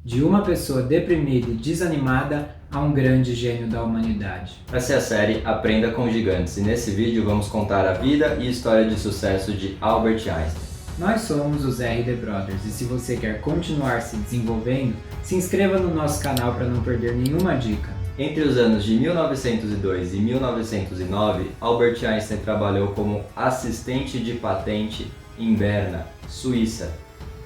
De uma pessoa deprimida e desanimada a um grande gênio da humanidade. Essa é a série Aprenda com Gigantes e nesse vídeo vamos contar a vida e história de sucesso de Albert Einstein. Nós somos os RD Brothers e se você quer continuar se desenvolvendo, se inscreva no nosso canal para não perder nenhuma dica. Entre os anos de 1902 e 1909, Albert Einstein trabalhou como assistente de patente em Berna, Suíça.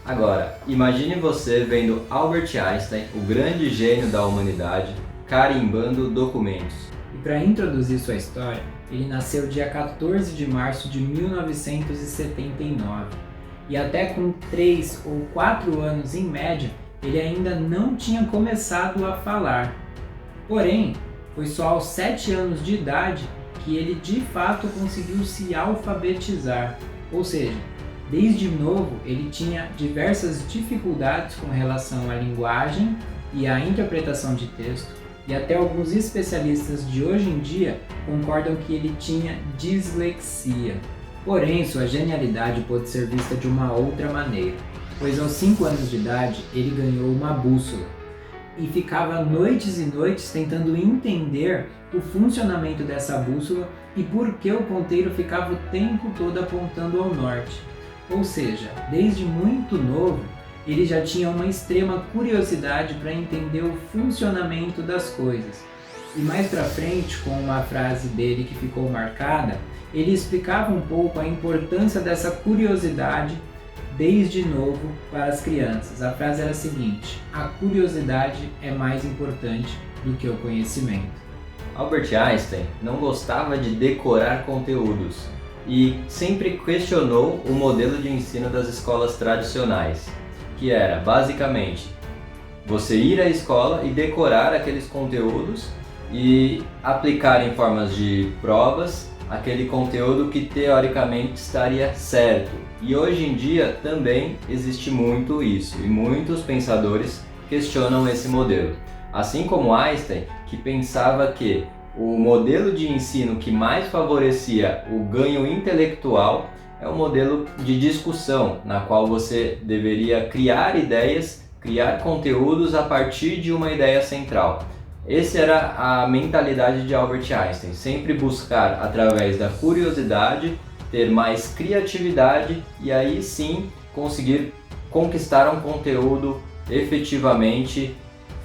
Agora, imagine você vendo Albert Einstein, o grande gênio da humanidade, carimbando documentos. E para introduzir sua história, ele nasceu dia 14 de março de 1979. E até com 3 ou 4 anos em média, ele ainda não tinha começado a falar. Porém, foi só aos 7 anos de idade que ele de fato conseguiu se alfabetizar, ou seja, desde novo ele tinha diversas dificuldades com relação à linguagem e à interpretação de texto, e até alguns especialistas de hoje em dia concordam que ele tinha dislexia. Porém, sua genialidade pôde ser vista de uma outra maneira, pois aos 5 anos de idade ele ganhou uma bússola e ficava noites e noites tentando entender o funcionamento dessa bússola e por que o ponteiro ficava o tempo todo apontando ao norte. Ou seja, desde muito novo, ele já tinha uma extrema curiosidade para entender o funcionamento das coisas. E mais para frente, com uma frase dele que ficou marcada, ele explicava um pouco a importância dessa curiosidade desde novo para as crianças. A frase era a seguinte: a curiosidade é mais importante do que o conhecimento. Albert Einstein não gostava de decorar conteúdos e sempre questionou o modelo de ensino das escolas tradicionais, que era basicamente você ir à escola e decorar aqueles conteúdos e aplicar em formas de provas aquele conteúdo que teoricamente estaria certo. E hoje em dia também existe muito isso e muitos pensadores questionam esse modelo. Assim como Einstein, que pensava que o modelo de ensino que mais favorecia o ganho intelectual é o modelo de discussão, na qual você deveria criar ideias, criar conteúdos a partir de uma ideia central. Essa era a mentalidade de Albert Einstein, sempre buscar, através da curiosidade, ter mais criatividade e aí sim conseguir conquistar um conteúdo efetivamente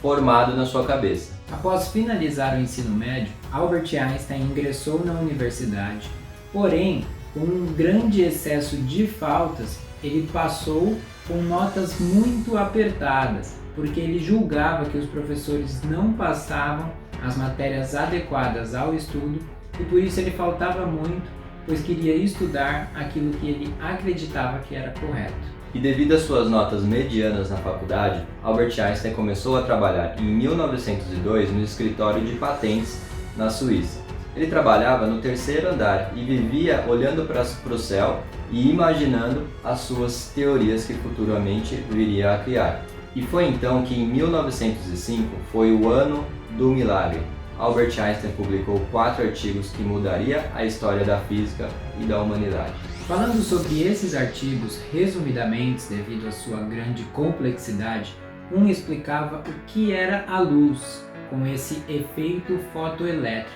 formado na sua cabeça. Após finalizar o ensino médio, Albert Einstein ingressou na universidade, porém, com um grande excesso de faltas, ele passou com notas muito apertadas, porque ele julgava que os professores não passavam as matérias adequadas ao estudo e por isso ele faltava muito, pois queria estudar aquilo que ele acreditava que era correto. E devido às suas notas medianas na faculdade, Albert Einstein começou a trabalhar em 1902 no escritório de patentes na Suíça. Ele trabalhava no terceiro andar e vivia olhando para o céu e imaginando as suas teorias que futuramente viria a criar. E foi então que em 1905 foi o ano do milagre. Albert Einstein publicou 4 artigos que mudaria a história da física e da humanidade. Falando sobre esses artigos, resumidamente, devido à sua grande complexidade, um explicava o que era a luz, com esse efeito fotoelétrico.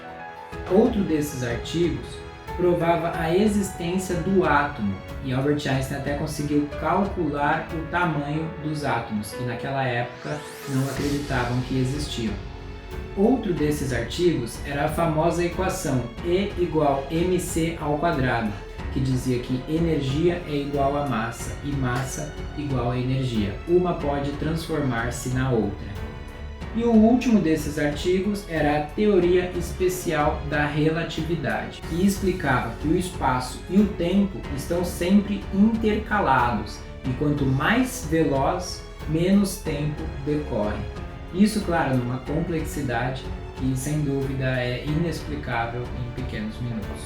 Outro desses artigos provava a existência do átomo, e Albert Einstein até conseguiu calcular o tamanho dos átomos, que naquela época não acreditavam que existiam. Outro desses artigos era a famosa equação E igual mc², que dizia que energia é igual a massa e massa igual a energia. Uma pode transformar-se na outra. E o último desses artigos era a teoria especial da relatividade, que explicava que o espaço e o tempo estão sempre intercalados, e quanto mais veloz, menos tempo decorre. Isso, claro, numa complexidade que sem dúvida é inexplicável em pequenos minutos.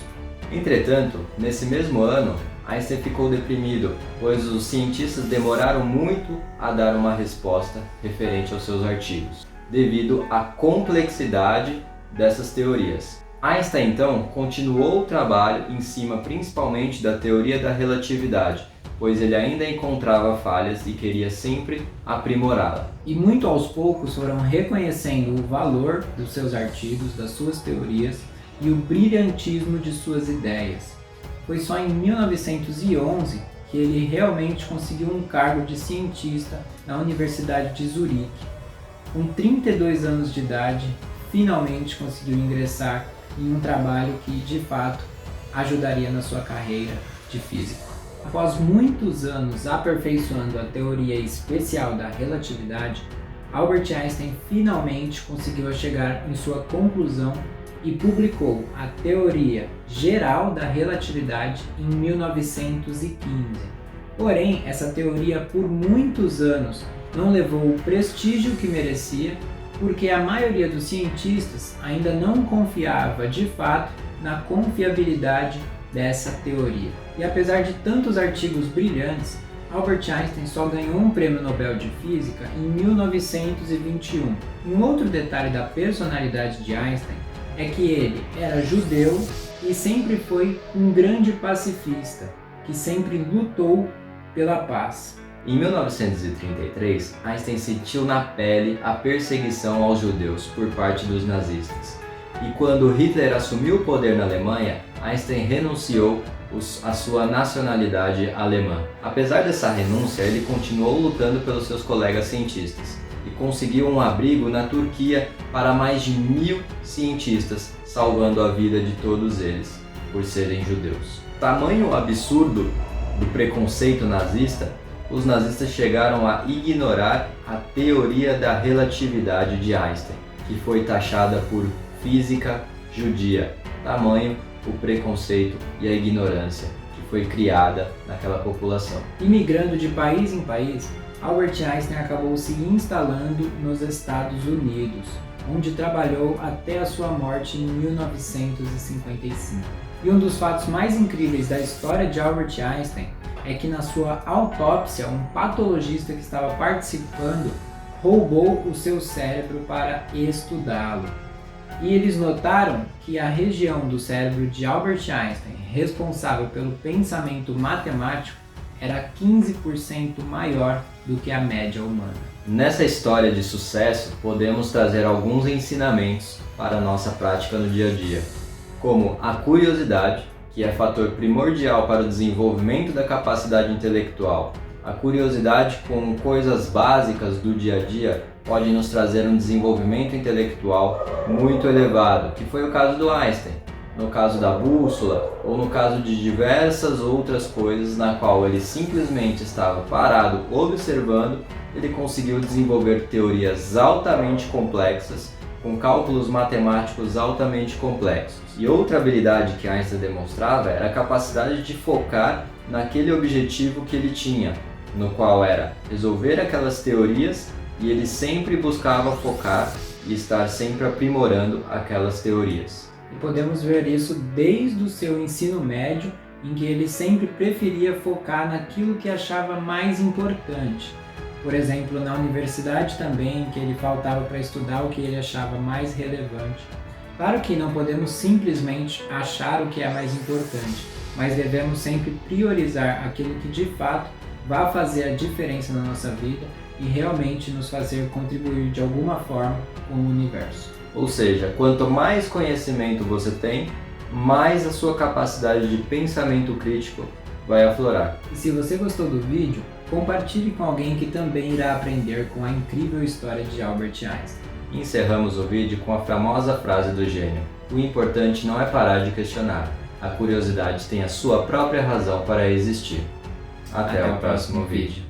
Entretanto, nesse mesmo ano, Einstein ficou deprimido, pois os cientistas demoraram muito a dar uma resposta referente aos seus artigos, devido à complexidade dessas teorias. Einstein então continuou o trabalho em cima principalmente da teoria da relatividade, pois ele ainda encontrava falhas e queria sempre aprimorá-la. E muito aos poucos foram reconhecendo o valor dos seus artigos, das suas teorias e o brilhantismo de suas ideias. Foi só em 1911 que ele realmente conseguiu um cargo de cientista na Universidade de Zurique. Com 32 anos de idade, finalmente conseguiu ingressar em um trabalho que, de fato, ajudaria na sua carreira de físico. Após muitos anos aperfeiçoando a teoria especial da relatividade, Albert Einstein finalmente conseguiu chegar em sua conclusão e publicou a Teoria Geral da Relatividade em 1915. Porém, essa teoria por muitos anos não levou o prestígio que merecia, porque a maioria dos cientistas ainda não confiava de fato na confiabilidade dessa teoria. E apesar de tantos artigos brilhantes, Albert Einstein só ganhou um prêmio Nobel de Física em 1921. Um outro detalhe da personalidade de Einstein é que ele era judeu e sempre foi um grande pacifista, que sempre lutou pela paz. Em 1933, Einstein sentiu na pele a perseguição aos judeus por parte dos nazistas. E quando Hitler assumiu o poder na Alemanha, Einstein renunciou a sua nacionalidade alemã. Apesar dessa renúncia, ele continuou lutando pelos seus colegas cientistas e conseguiu um abrigo na Turquia para mais de 1000 cientistas, salvando a vida de todos eles por serem judeus. Tamanho absurdo do preconceito nazista, os nazistas chegaram a ignorar a teoria da relatividade de Einstein, que foi taxada por física judia. Tamanho o preconceito e a ignorância que foi criada naquela população. Imigrando de país em país, Albert Einstein acabou se instalando nos Estados Unidos, onde trabalhou até a sua morte em 1955. E um dos fatos mais incríveis da história de Albert Einstein é que na sua autópsia, um patologista que estava participando roubou o seu cérebro para estudá-lo. E eles notaram que a região do cérebro de Albert Einstein responsável pelo pensamento matemático era 15% maior do que a média humana. Nessa história de sucesso, podemos trazer alguns ensinamentos para a nossa prática no dia a dia, como a curiosidade, que é fator primordial para o desenvolvimento da capacidade intelectual. A curiosidade com coisas básicas do dia a dia pode nos trazer um desenvolvimento intelectual muito elevado, que foi o caso do Einstein, no caso da bússola ou no caso de diversas outras coisas na qual ele simplesmente estava parado observando, ele conseguiu desenvolver teorias altamente complexas, com cálculos matemáticos altamente complexos. E outra habilidade que Einstein demonstrava era a capacidade de focar naquele objetivo que ele tinha, no qual era resolver aquelas teorias, e ele sempre buscava focar e estar sempre aprimorando aquelas teorias. E podemos ver isso desde o seu ensino médio, em que ele sempre preferia focar naquilo que achava mais importante. Por exemplo, na universidade também, em que ele faltava para estudar o que ele achava mais relevante. Claro que não podemos simplesmente achar o que é mais importante, mas devemos sempre priorizar aquilo que de fato vai fazer a diferença na nossa vida e realmente nos fazer contribuir de alguma forma com o universo. Ou seja, quanto mais conhecimento você tem, mais a sua capacidade de pensamento crítico vai aflorar. E se você gostou do vídeo, compartilhe com alguém que também irá aprender com a incrível história de Albert Einstein. Encerramos o vídeo com a famosa frase do gênio: o importante não é parar de questionar, a curiosidade tem a sua própria razão para existir. Até o próximo vídeo.